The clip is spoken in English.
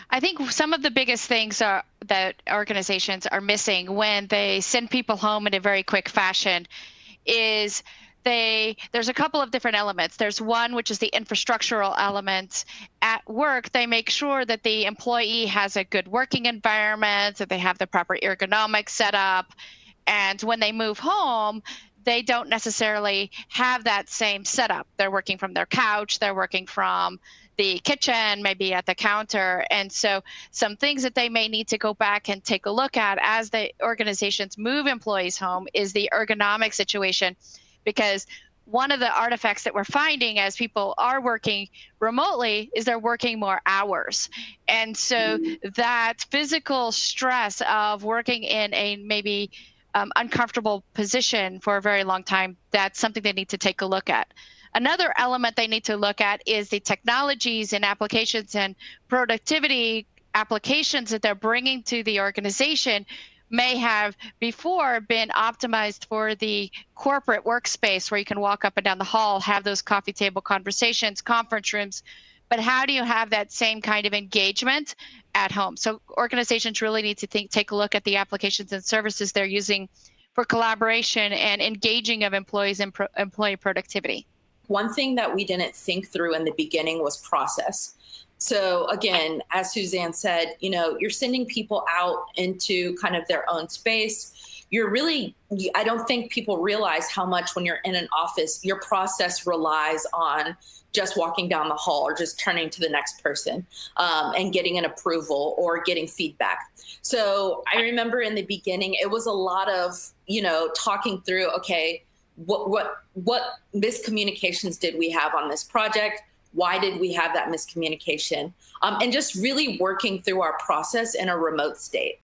I think some of the biggest things are that organizations are missing when they send people home in a very quick fashion is there's a couple of different elements. There's one which is the infrastructural elements. At work, they make sure that the employee has a good working environment, that they have the proper ergonomics set up, and when they move home, they don't necessarily have that same setup. They're working from their couch, they're working from the kitchen, maybe at the counter. And so, some things that they may need to go back and take a look at as the organizations move employees home is the ergonomic situation. Because one of the artifacts that we're finding as people are working remotely is they're working more hours. And so, that physical stress of working in a maybe uncomfortable position for a very long time, that's something they need to take a look at. Another element they need to look at is the technologies and applications and productivity applications that they're bringing to the organization may have before been optimized for the corporate workspace where you can walk up and down the hall, have those coffee table conversations, conference rooms. But how do you have that same kind of engagement at home? So organizations really need to take a look at the applications and services they're using for collaboration and engaging of employees and employee productivity. One thing that we didn't think through in the beginning was process. So again, as Suzanne said, you're sending people out into kind of their own space. I don't think people realize how much when you're in an office, your process relies on just walking down the hall or just turning to the next person and getting an approval or getting feedback. So I remember in the beginning, it was a lot of, talking through, okay, what miscommunications did we have on this project? Why did we have that miscommunication? And just really working through our process in a remote state.